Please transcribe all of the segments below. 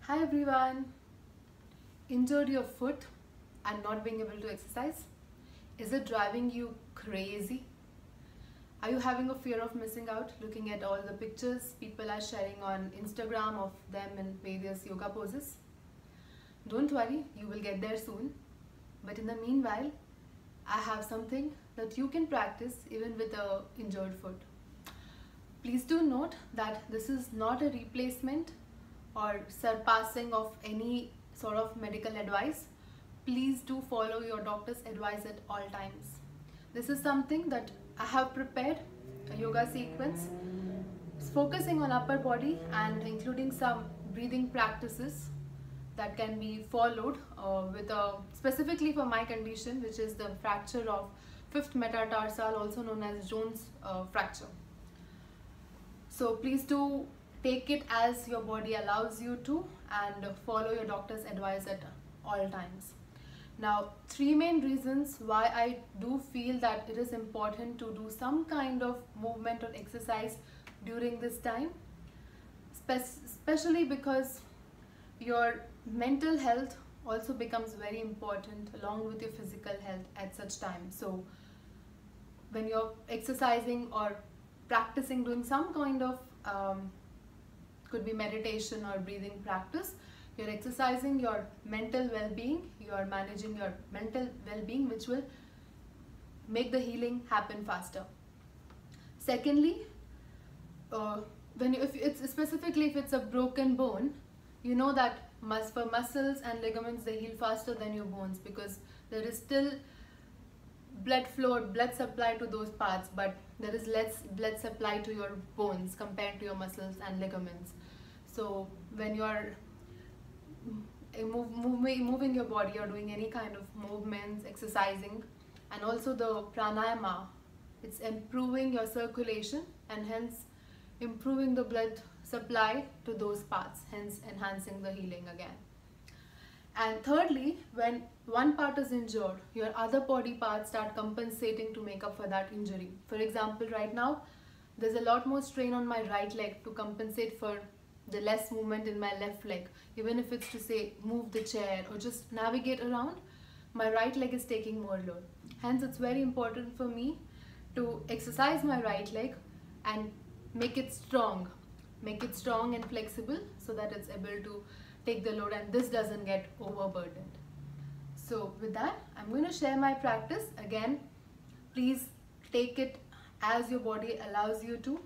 Hi everyone. Injured your foot and not being able to exercise? Is it driving you crazy? Are you having a fear of missing out looking at all the pictures people are sharing on Instagram of them in various yoga poses? Don't worry, you will get there soon. But in the meanwhile, I have something that you can practice even with a injured foot. Please do note that this is not a replacement or surpassing of any sort of medical advice. Please do follow your doctor's advice at all times. This is something that I have prepared, a yoga sequence focusing on upper body and including some breathing practices that can be followed with a specifically for my condition, which is the fracture of fifth metatarsal, also known as Jones fracture. So please do take it as your body allows you to and follow your doctor's advice at all times. Now, three main reasons why I do feel that it is important to do some kind of movement or exercise during this time, especially because your mental health also becomes very important along with your physical health at such time. So when you're exercising or practicing doing some kind of could be meditation or breathing practice, you're exercising your mental well-being, you're managing your mental well-being, which will make the healing happen faster. Secondly, if it's a broken bone, you know that for muscles and ligaments, they heal faster than your bones because there is still blood supply to those parts, but there is less blood supply to your bones compared to your muscles and ligaments. So when you are moving your body or doing any kind of movements, exercising, and also the pranayama, it's improving your circulation and hence improving the blood supply to those parts, hence enhancing the healing again. And thirdly, when one part is injured, your other body parts start compensating to make up for that injury. For example, right now, there's a lot more strain on my right leg to compensate for the less movement in my left leg. Even if it's to say move the chair or just navigate around, my right leg is taking more load. Hence, it's very important for me to exercise my right leg and make it strong and flexible so that it's able to take the load and this doesn't get overburdened. So with that, I'm going to share my practice. Again, please take it as your body allows you to.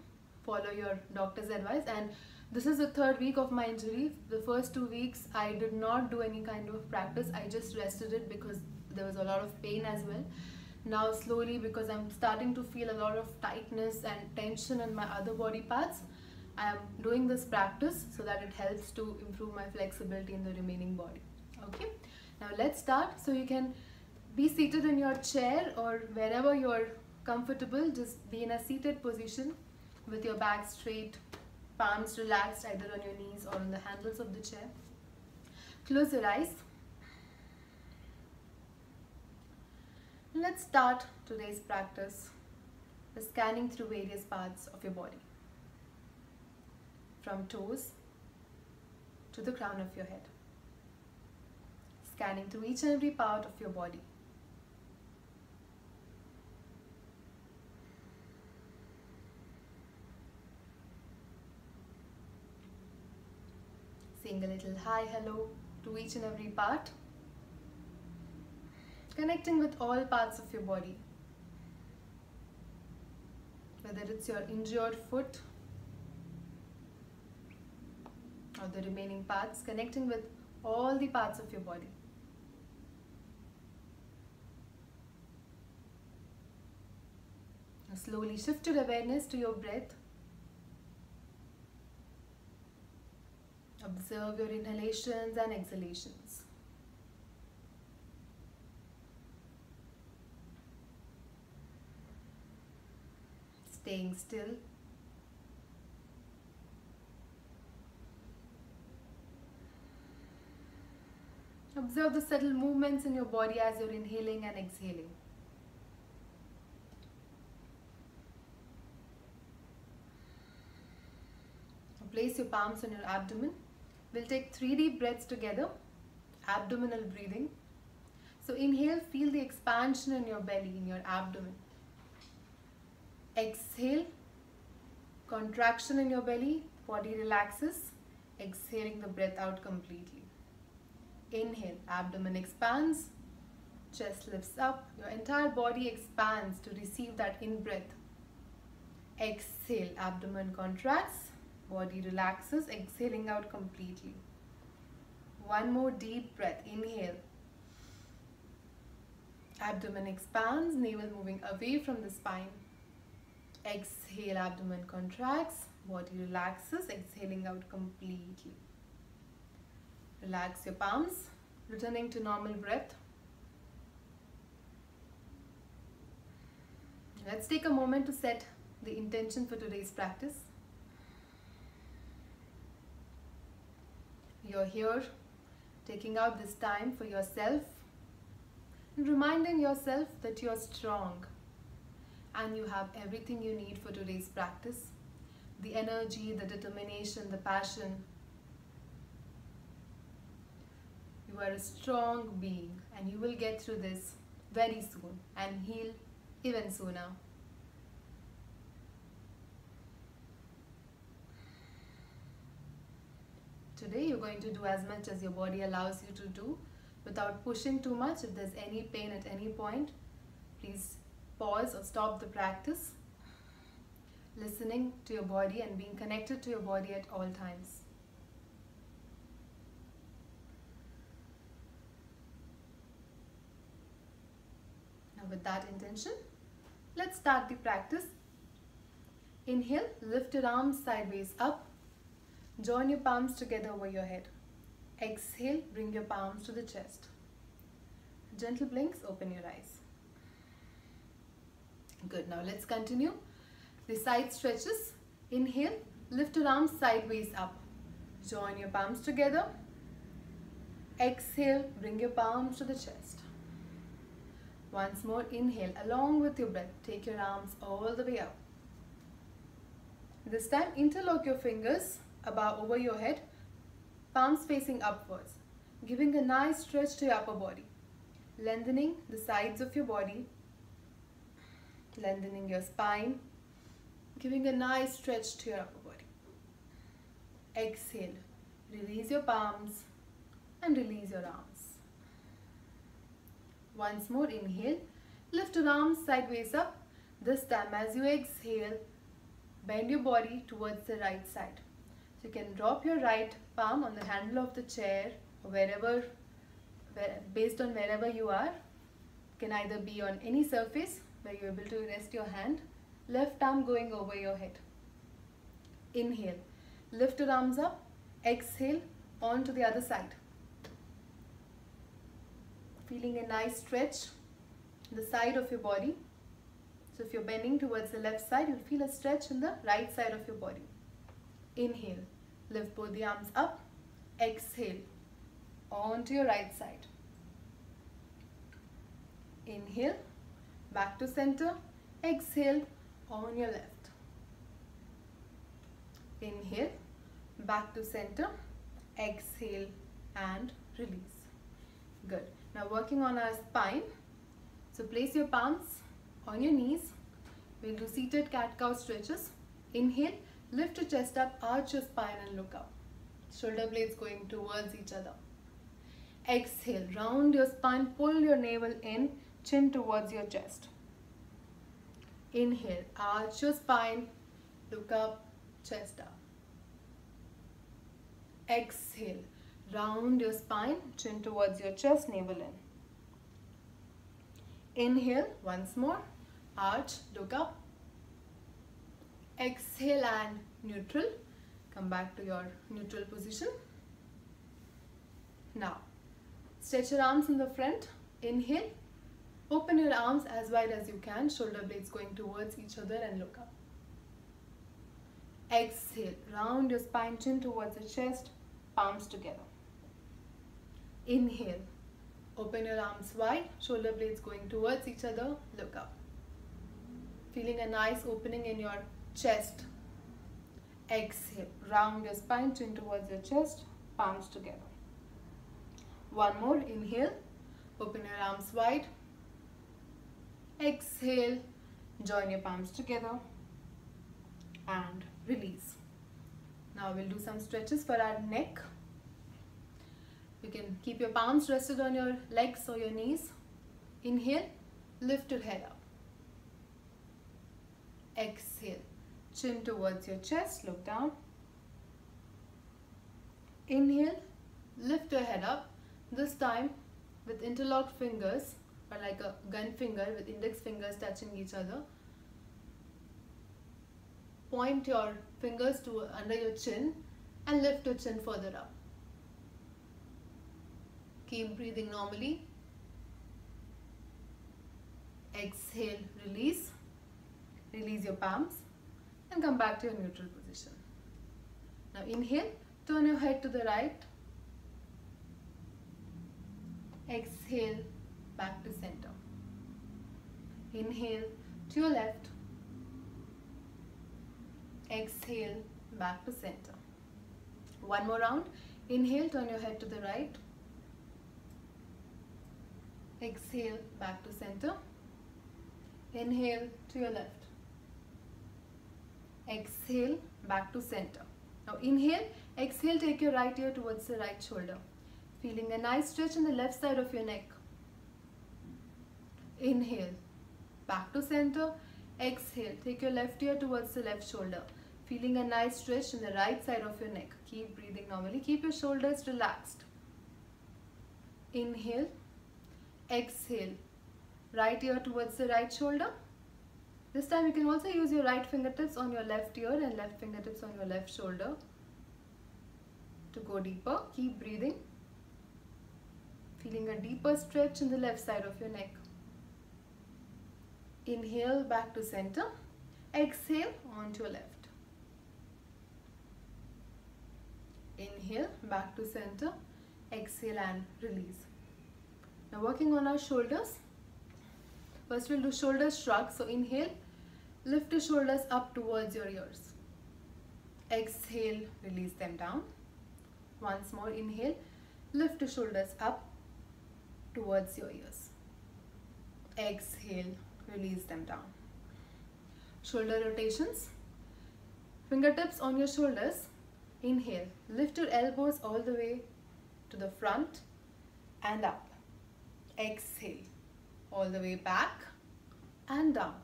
Follow your doctor's advice. And this is the third week of my injury. The first 2 weeks I did not do any kind of practice. I just rested it because there was a lot of pain as well. Now slowly, because I'm starting to feel a lot of tightness and tension in my other body parts, I am doing this practice so that it helps to improve my flexibility in the remaining body. Okay, now let's start. So you can be seated in your chair or wherever you're comfortable. Just be in a seated position with your back straight, palms relaxed either on your knees or on the handles of the chair. Close your eyes. Let's start today's practice by scanning through various parts of your body, from toes to the crown of your head, scanning through each and every part of your body. Saying a little hi, hello to each and every part, connecting with all parts of your body, whether it's your injured foot or the remaining parts, connecting with all the parts of your body. Now slowly shift your awareness to your breath. Observe your inhalations and exhalations. Staying still. Observe the subtle movements in your body as you're inhaling and exhaling. Place your palms on your abdomen We'll take 3 deep breaths together, abdominal breathing. So inhale, feel the expansion in your belly, in your abdomen. Exhale, contraction in your belly, body relaxes. Exhaling the breath out completely. Inhale, abdomen expands, chest lifts up, your entire body expands to receive that in-breath. Exhale, abdomen contracts, body relaxes, exhaling out completely. One more deep breath, inhale. Abdomen expands, navel moving away from the spine. Exhale, abdomen contracts, body relaxes, exhaling out completely. Relax your palms, returning to normal breath. Let's take a moment to set the intention for today's practice. You're here, taking out this time for yourself and reminding yourself that you're strong and you have everything you need for today's practice. The energy, the determination, the passion. You are a strong being and you will get through this very soon and heal even sooner. Today you're going to do as much as your body allows you to do without pushing too much. If there's any pain at any point, please pause or stop the practice. Listening to your body and being connected to your body at all times. Now with that intention, let's start the practice. Inhale, lift your arms sideways up. Join your palms together over your head. Exhale, bring your palms to the chest. Gentle blinks, open your eyes. Good, now let's continue. The side stretches. Inhale, lift your arms sideways up. Join your palms together. Exhale, bring your palms to the chest. Once more, inhale along with your breath. Take your arms all the way up. This time, interlock your fingers over your head, palms facing upwards, giving a nice stretch to your upper body, lengthening the sides of your body, lengthening your spine, giving a nice stretch to your upper body. Exhale, release your palms and release your arms. Once more, inhale, lift your arms sideways up. This time as you exhale, bend your body towards the right side. So you can drop your right palm on the handle of the chair or based on wherever you are. It can either be on any surface where you're able to rest your hand. Left arm going over your head. Inhale, lift your arms up. Exhale, on to the other side. Feeling a nice stretch in the side of your body. So if you're bending towards the left side, you'll feel a stretch in the right side of your body. Inhale, lift both the arms up. Exhale, on to your right side. Inhale, back to center. Exhale, on your left. Inhale, back to center. Exhale and release. Good. Now working on our spine. So place your palms on your knees. We'll do seated cat-cow stretches. Inhale, lift your chest up, arch your spine and look up. Shoulder blades going towards each other. Exhale, round your spine, pull your navel in, chin towards your chest. Inhale, arch your spine, look up, chest up. Exhale, round your spine, chin towards your chest, navel in. Inhale, once more, arch, look up. Exhale and neutral. Come back to your neutral position. Now, stretch your arms in the front. Inhale. Open your arms as wide as you can. Shoulder blades going towards each other and look up. Exhale. Round your spine, chin towards the chest. Palms together. Inhale. Open your arms wide. Shoulder blades going towards each other. Look up. Feeling a nice opening in your chest. Exhale, round your spine, chin towards your chest, palms together. One more, inhale, open your arms wide. Exhale, join your palms together and release. Now we'll do some stretches for our neck. You can keep your palms rested on your legs or your knees. Inhale, lift your head up. Exhale, chin towards your chest, look down. Inhale, lift your head up, this time with interlocked fingers or like a gun finger with index fingers touching each other. Point your fingers to under your chin and lift your chin further up. Keep breathing normally. Exhale, release. Release your palms and come back to your neutral position. Now inhale, turn your head to the right. Exhale, back to center. Inhale to your left. Exhale, back to center. One more round. Inhale, turn your head to the right. Exhale, back to center. Inhale to your left. Exhale, back to center. Now inhale, exhale, take your right ear towards the right shoulder. Feeling a nice stretch in the left side of your neck. Inhale, back to center. Exhale, take your left ear towards the left shoulder. Feeling a nice stretch in the right side of your neck. Keep breathing normally. Keep your shoulders relaxed. Inhale, exhale, right ear towards the right shoulder. This time you can also use your right fingertips on your left ear and left fingertips on your left shoulder to go deeper. Keep breathing. Feeling a deeper stretch in the left side of your neck. Inhale, back to center. Exhale, onto your left. Inhale, back to center. Exhale and release. Now working on our shoulders. First we'll do shoulder shrug. So inhale, lift your shoulders up towards your ears. Exhale, release them down. Once more, inhale, lift your shoulders up towards your ears. Exhale, release them down. Shoulder rotations. Fingertips on your shoulders. Inhale, lift your elbows all the way to the front and up. Exhale, all the way back and down.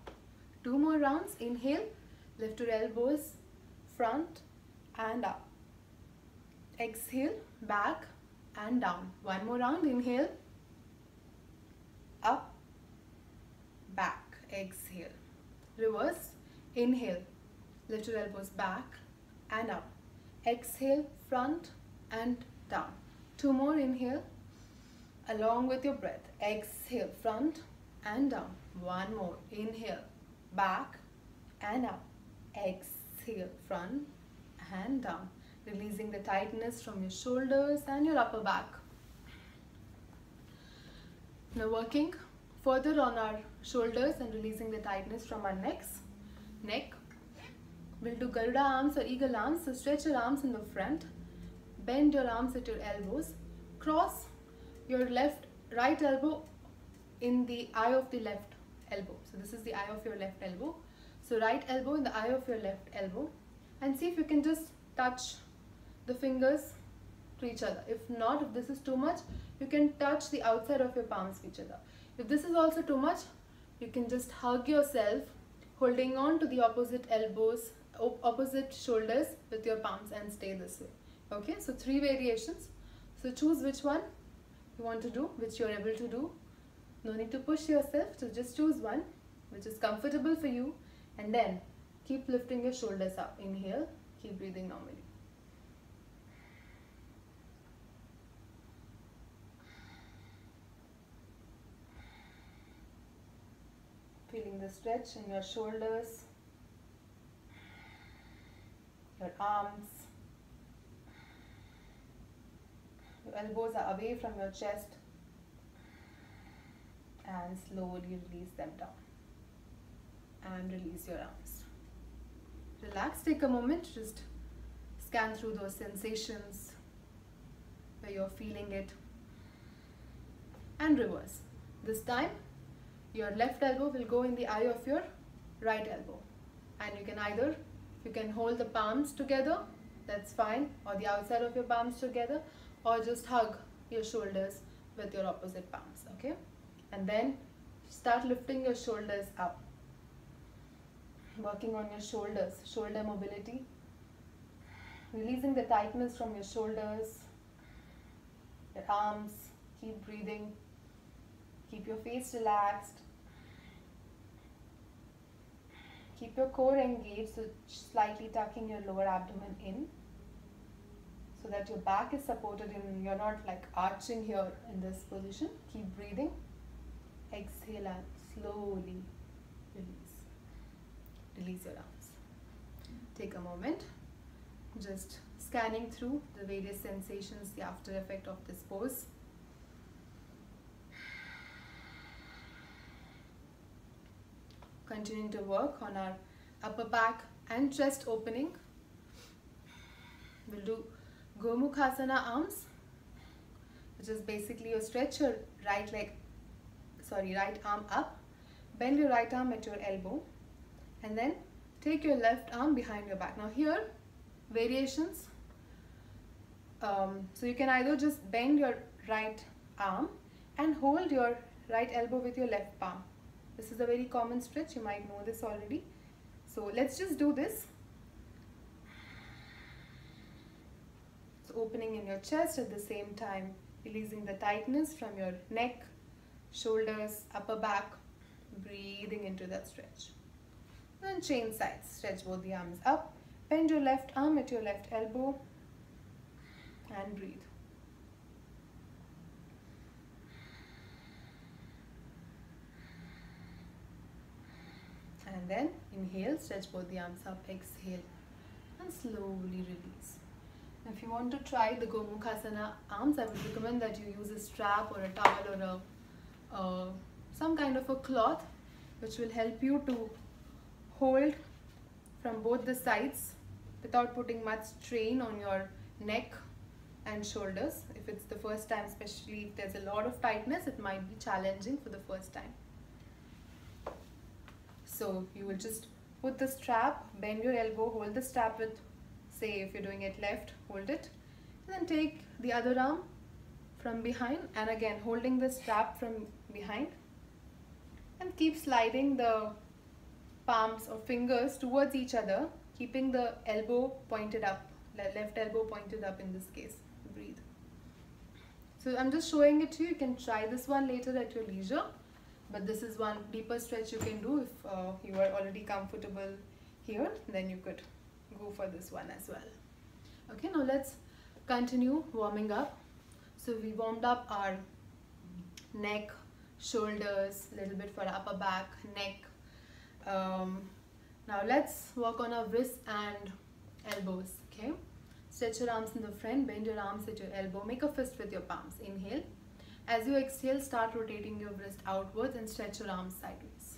Two more rounds. Inhale, lift your elbows front and up. Exhale, back and down. One more round. Inhale, up, back. Exhale. Reverse. Inhale, lift your elbows back and up. Exhale, front and down. Two more. Inhale, along with your breath. Exhale, front and down. One more. Inhale, back and up. Exhale, front and down. Releasing the tightness from your shoulders and your upper back. Now working further on our shoulders and releasing the tightness from our neck. We'll do Garuda arms or eagle arms. So stretch your arms in the front. Bend your arms at your elbows. Cross your right elbow in the eye of the left elbow. So this is the eye of your left elbow. So right elbow in the eye of your left elbow. And see if you can just touch the fingers to each other. If not, if this is too much, you can touch the outside of your palms to each other. If this is also too much, you can just hug yourself, holding on to the opposite elbows, opposite shoulders with your palms and stay this way. Okay, so 3 variations. So choose which one you want to do, which you're able to do. No need to push yourself, so just choose one which is comfortable for you and then keep lifting your shoulders up. Inhale, keep breathing normally. Feeling the stretch in your shoulders, your arms. Your elbows are away from your chest and slowly release them down and release your arms. Relax, take a moment, just scan through those sensations you're feeling it. And reverse. This time your left elbow will go in the eye of your right elbow, and you can hold the palms together, that's fine, or the outside of your palms together, or just hug your shoulders with your opposite palms. Okay, and then start lifting your shoulders up, working on your shoulders, shoulder mobility, releasing the tightness from your shoulders, your arms. Keep breathing, keep your face relaxed, keep your core engaged, so slightly tucking your lower abdomen in so that your back is supported and you're not like arching here in this position. Keep breathing. Exhale and slowly release. Release your arms. Take a moment, just scanning through the various sensations, the after effect of this pose. Continuing to work on our upper back and chest opening. We'll do Gomukhasana arms, which is basically you stretch your right arm up, bend your right arm at your elbow, and then take your left arm behind your back. Now here, variations. So you can either just bend your right arm and hold your right elbow with your left palm. This is a very common stretch, you might know this already. So let's just do this. So opening in your chest at the same time, releasing the tightness from your neck, shoulders, upper back, breathing into that stretch. And chain sides, stretch both the arms up, bend your left arm at your left elbow and breathe. And then inhale, stretch both the arms up, exhale and slowly release. Now, if you want to try the Gomukhasana arms, I would recommend that you use a strap or a towel or some kind of a cloth which will help you to hold from both the sides without putting much strain on your neck and shoulders. If it's the first time, especially if there's a lot of tightness, it might be challenging for the first time. So you will just put the strap, bend your elbow, hold the strap with, say if you're doing it left, hold it, and then take the other arm from behind, and again holding the strap from behind, and keep sliding the palms or fingers towards each other, keeping the elbow pointed up, left elbow pointed up in this case. Breathe. So I'm just showing it to you. You can try this one later at your leisure. But this is one deeper stretch you can do if you are already comfortable here, then you could go for this one as well. Okay, now let's continue warming up. So we warmed up our neck, shoulders, a little bit for upper back, neck. Now let's work on our wrists and elbows. Okay, stretch your arms in the front, bend your arms at your elbow, make a fist with your palms. Inhale. As you exhale, start rotating your wrist outwards and stretch your arms sideways.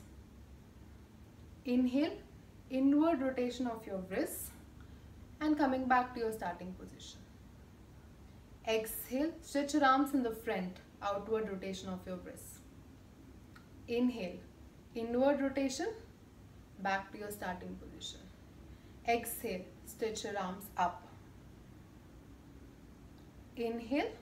Inhale, inward rotation of your wrists and coming back to your starting position. Exhale, stretch your arms in the front, outward rotation of your wrists. Inhale, inward rotation, back to your starting position. Exhale, stretch your arms up. Inhale,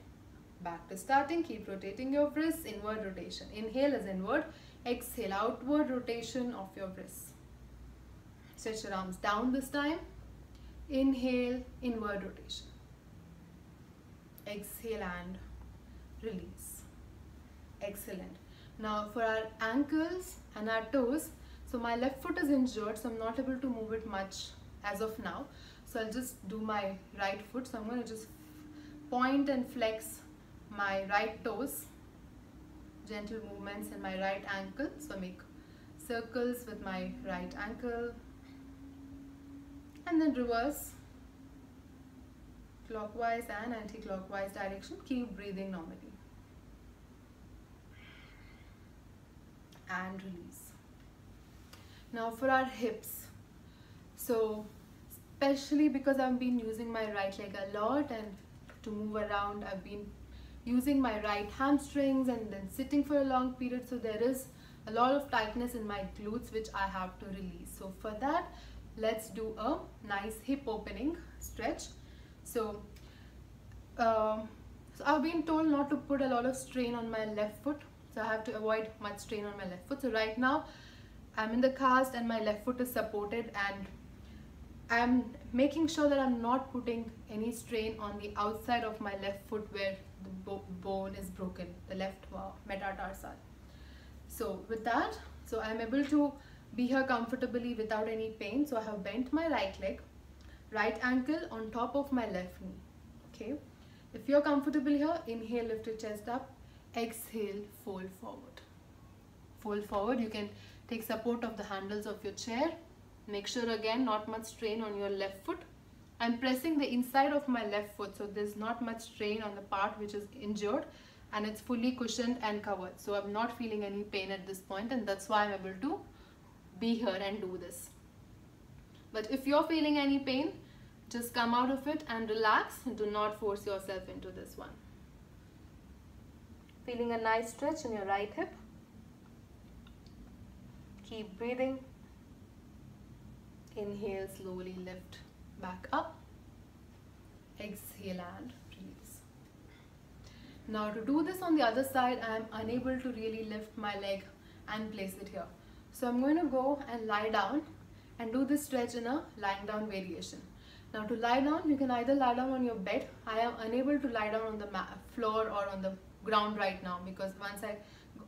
back to starting, keep rotating your wrists, inward rotation. Inhale is inward, exhale, outward rotation of your wrists. Stretch your arms down this time. Inhale, inward rotation. Exhale and release. Excellent. Now for our ankles and our toes, so my left foot is injured, so I'm not able to move it much as of now. So I'll just do my right foot. So I'm going to just point and flex my right toes, gentle movements in my right ankle. So make circles with my right ankle and then reverse clockwise and anti-clockwise direction. Keep breathing normally and release. Now for our hips, so especially because I've been using my right leg a lot and to move around. I've been using my right hamstrings and then sitting for a long period, so there is a lot of tightness in my glutes which I have to release. So for that, let's do a nice hip opening stretch. So I've been told not to put a lot of strain on my left foot, so I have to avoid much strain on my left foot. So right now I'm in the cast and my left foot is supported, and I'm making sure that I'm not putting any strain on the outside of my left foot where the bone is broken, the left metatarsal. So with that, so I'm able to be here comfortably without any pain. So I have bent my right leg, right ankle on top of my left knee. Okay, if you're comfortable here, inhale, lift your chest up, exhale, fold forward. Fold forward. You can take support of the handles of your chair. Make sure again not much strain on your left foot. I'm pressing the inside of my left foot, so there's not much strain on the part which is injured, and it's fully cushioned and covered. So I'm not feeling any pain at this point, and that's why I'm able to be here and do this. But if you're feeling any pain, just come out of it and relax. Do not force yourself into this one. Feeling a nice stretch in your right hip. Keep breathing. Inhale, slowly lift back up. Exhale and release. Now to do this on the other side, I am unable to really lift my leg and place it here. So I'm going to go and lie down and do this stretch in a lying down variation. Now to lie down, you can either lie down on your bed. I am unable to lie down on the floor or on the ground right now, because once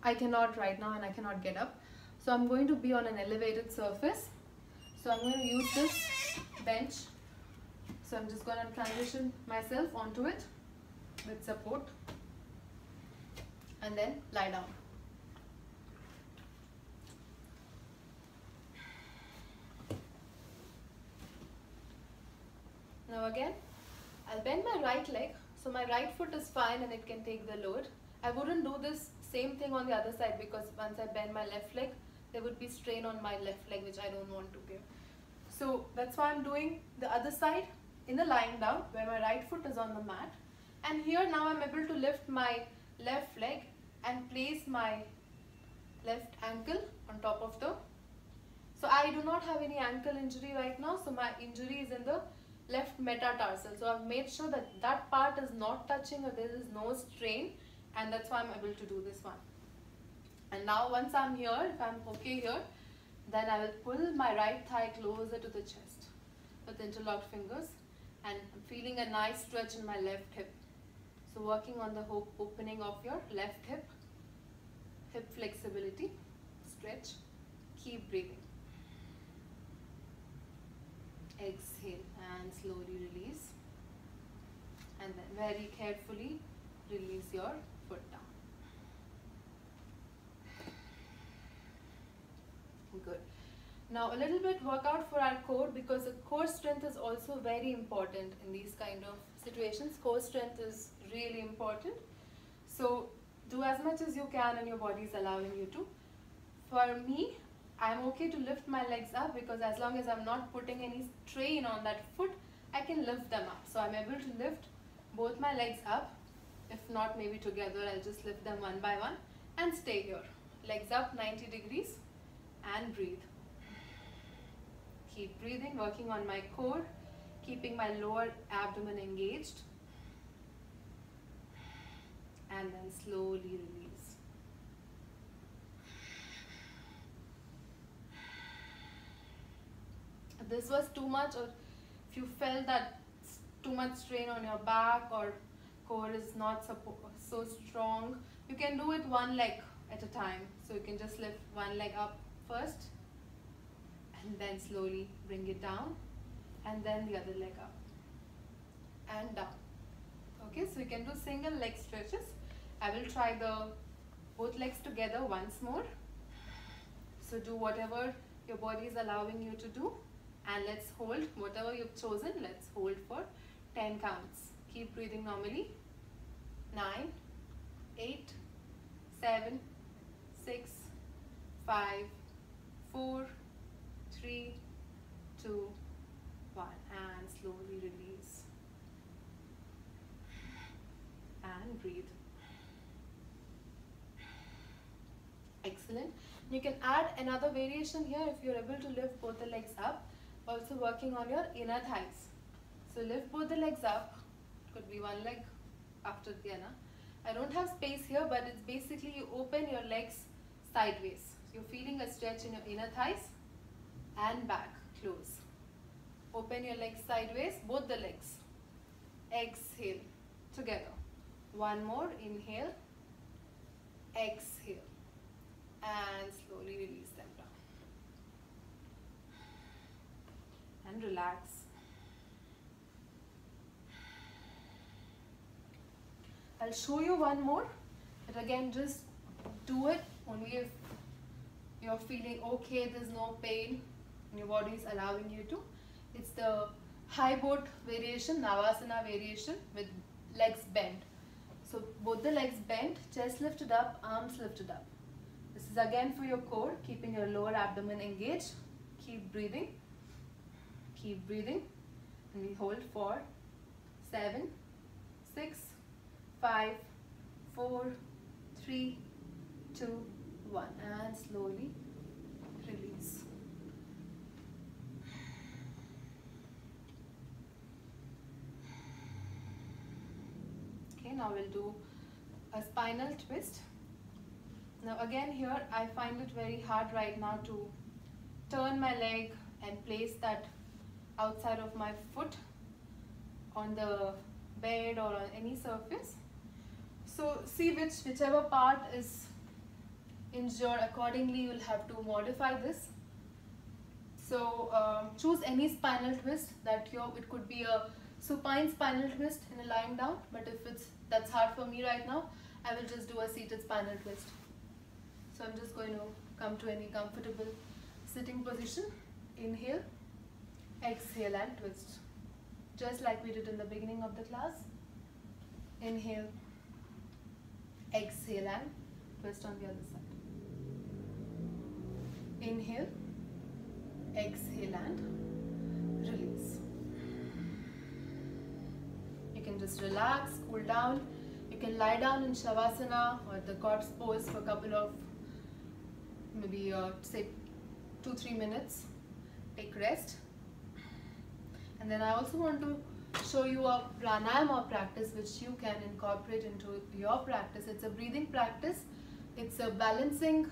I cannot right now and I cannot get up. So I'm going to be on an elevated surface. So I'm going to use this bench. So I'm just going to transition myself onto it with support and then lie down. Now again, I'll bend my right leg, so my right foot is fine and it can take the load. I wouldn't do this same thing on the other side, because once I bend my left leg, there would be strain on my left leg, which I don't want to give. So that's why I'm doing the other side in the lying down, where my right foot is on the mat. And here now I'm able to lift my left leg and place my left ankle on top of the... So I do not have any ankle injury right now, so my injury is in the left metatarsal. So I've made sure that that part is not touching or there is no strain, and that's why I'm able to do this one. And now once I'm here, if I'm okay here, then I will pull my right thigh closer to the chest with interlocked fingers, and I'm feeling a nice stretch in my left hip. So working on the opening of your left hip, hip flexibility, stretch, keep breathing. Exhale and slowly release, and then very carefully release your foot down. Good. Now a little bit workout for our core, because the core strength is also very important in these kind of situations. Core strength is really important. So do as much as you can and your body is allowing you to. For me, I'm okay to lift my legs up, because as long as I'm not putting any strain on that foot, I can lift them up. So I'm able to lift both my legs up. If not, maybe together, I'll just lift them one by one and stay here. Legs up 90 degrees and breathe. Keep breathing, working on my core, keeping my lower abdomen engaged. And then slowly release. If this was too much, or if you felt that too much strain on your back or core is not so strong, you can do it one leg at a time. So you can just lift one leg up first and then slowly bring it down, and then the other leg up and down. Okay, so you can do single leg stretches. I will try both legs together once more. So do whatever your body is allowing you to do, and let's hold whatever you've chosen. Let's hold for 10 counts. Keep breathing normally. 9, 8, 7, 6, 5, 4, 3, 2, 1, and slowly release. breathe. Excellent. You can add another variation here if you're able to lift both the legs up, also working on your inner thighs. So lift both the legs up, could be one leg after the other. I don't have space here, but it's basically you open your legs sideways. You're feeling a stretch in your inner thighs and back, close. Open your legs sideways, both the legs. Exhale, together. One more, inhale, exhale, and slowly release them down. And relax. I'll show you one more, but again just do it only if you're feeling okay, there's no pain and your body is allowing you to. It's the high boat variation, Navasana variation with legs bent. So both the legs bent, chest lifted up, arms lifted up. This is again for your core, keeping your lower abdomen engaged. Keep breathing, and we hold for 7, 6, 5, 4, 3, 2, 1, and slowly release. Okay, now we'll do a spinal twist. Now again here I find it very hard right now to turn my leg and place that outside of my foot on the bed or on any surface. So see whichever part is injured, accordingly you'll have to modify this. So choose any spinal twist that it could be a supine spinal twist in a lying down, but if that's hard for me right now, I will just do a seated spinal twist. So I'm just going to come to any comfortable sitting position. Inhale, exhale and twist. Just like we did in the beginning of the class. Inhale, exhale and twist on the other side. Inhale, exhale and release. You can just relax, cool down. You can lie down in Shavasana or the corpse pose for a couple of maybe say 2-3 minutes. Take rest. And then I also want to show you a pranayama practice which you can incorporate into your practice. It's a breathing practice. It's a balancing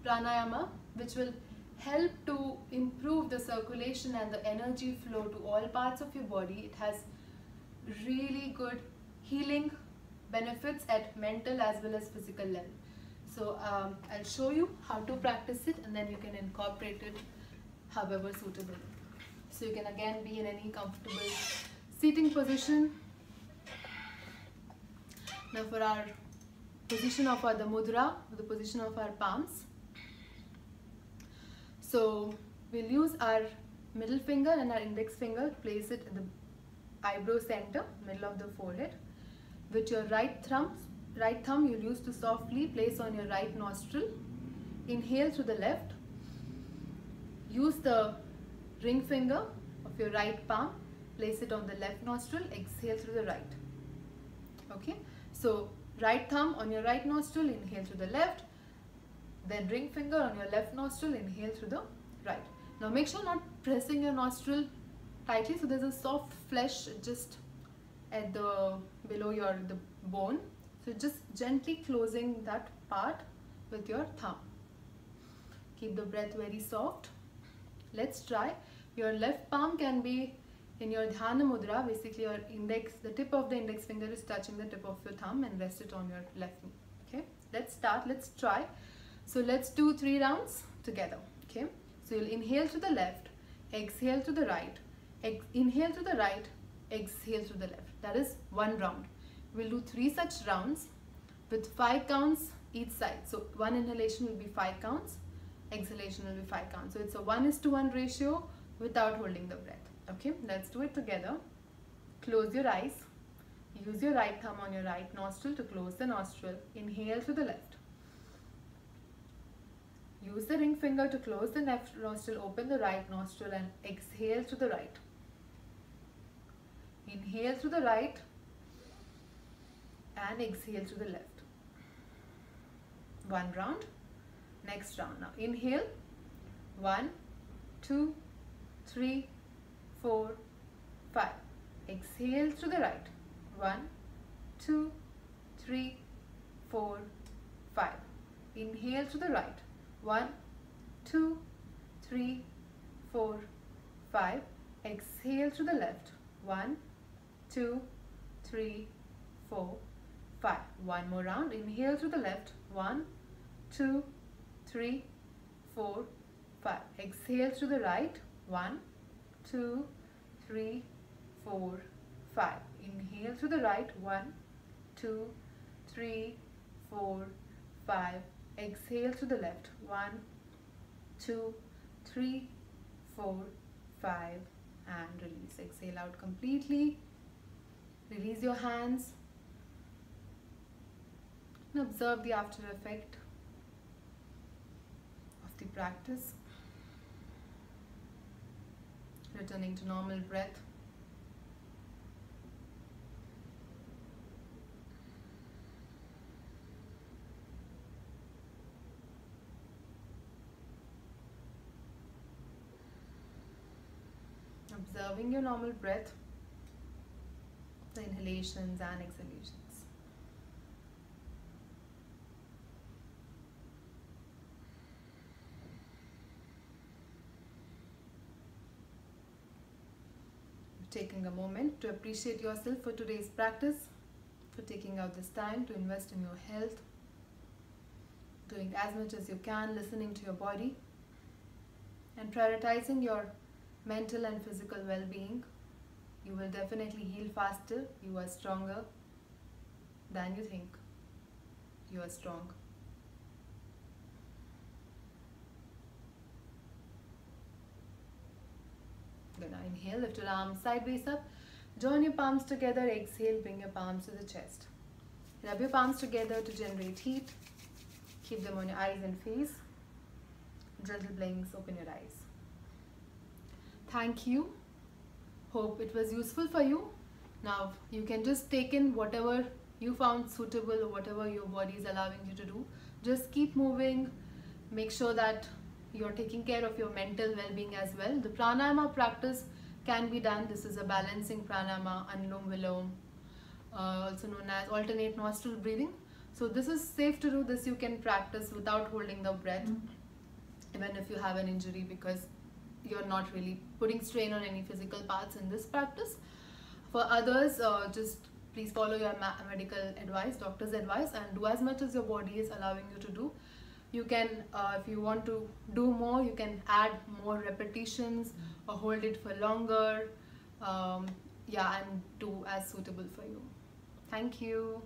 pranayama which will help to improve the circulation and the energy flow to all parts of your body. It has really good healing benefits at mental as well as physical level. So I'll show you how to practice it and then you can incorporate it however suitable. So you can again be in any comfortable seating position. Now for our position of the mudra, the position of our palms. So we'll use our middle finger and our index finger, place it in the eyebrow center, middle of the forehead. With your right thumb you'll use to softly place on your right nostril. Inhale through the left. Use the ring finger of your right palm, place it on the left nostril, exhale through the right. Okay, so right thumb on your right nostril, inhale through the left, then ring finger on your left nostril, inhale through the right. Now make sure not pressing your nostril tightly, so there's a soft flesh just at the below the bone, so just gently closing that part with your thumb. Keep the breath very soft. Let's try. Your left palm can be in your dhyana mudra, basically your index, the tip of the index finger is touching the tip of your thumb, and rest it on your left knee. Okay, let's start, let's try. So let's do 3 rounds together. Okay, so you'll inhale to the left, exhale to the right, inhale to the right, exhale to the left. That is 1 round. We'll do 3 such rounds with 5 counts each side. So one inhalation will be 5 counts, exhalation will be 5 counts. So it's a 1:1 ratio without holding the breath. Okay, let's do it together. Close your eyes. Use your right thumb on your right nostril to close the nostril. Inhale to the left. Use the ring finger to close the left nostril, open the right nostril and exhale to the right. Inhale through the right and exhale to the left. One round. Next round. Now inhale. 1, 2, 3, 4, 5. Exhale through the right. 1, 2, 3, 4, 5. Inhale to the right. 1, 2, 3, 4, 5. Exhale to the left. 1, 2, 3, 4, 5. One more round. Inhale to the left. 1, 2, 3, 4, 5. Exhale to the right. 1, 2, 3, 4, 5. Inhale to the right. 1, 2, 3, 4, 5. Exhale to the left. 1, 2, 3, 4, 5. And release. Exhale out completely. Release your hands. And observe the after effect of the practice. Returning to normal breath. Observing your normal breath, the inhalations and exhalations. Taking a moment to appreciate yourself for today's practice, for taking out this time to invest in your health, doing as much as you can, listening to your body, and prioritizing your mental and physical well-being. You will definitely heal faster. You are stronger than you think. You are strong. Good. Now inhale, lift your arms sideways up. Join your palms together. Exhale, bring your palms to the chest. Rub your palms together to generate heat. Keep them on your eyes and face. Gentle blinks, open your eyes. Thank you. Hope it was useful for you. Now you can just take in whatever you found suitable or whatever your body is allowing you to do. Just keep moving. Make sure that you're taking care of your mental well-being as well. The pranayama practice can be done. This is a balancing pranayama, Anulom Vilom, also known as alternate nostril breathing. So this is safe to do. This you can practice without holding the breath, even if you have an injury, because you're not really putting strain on any physical parts in this practice. For others, just please follow your medical advice, doctor's advice, and do as much as your body is allowing you to do. You can, if you want to do more, you can add more repetitions or hold it for longer. Yeah, and do as suitable for you. Thank you.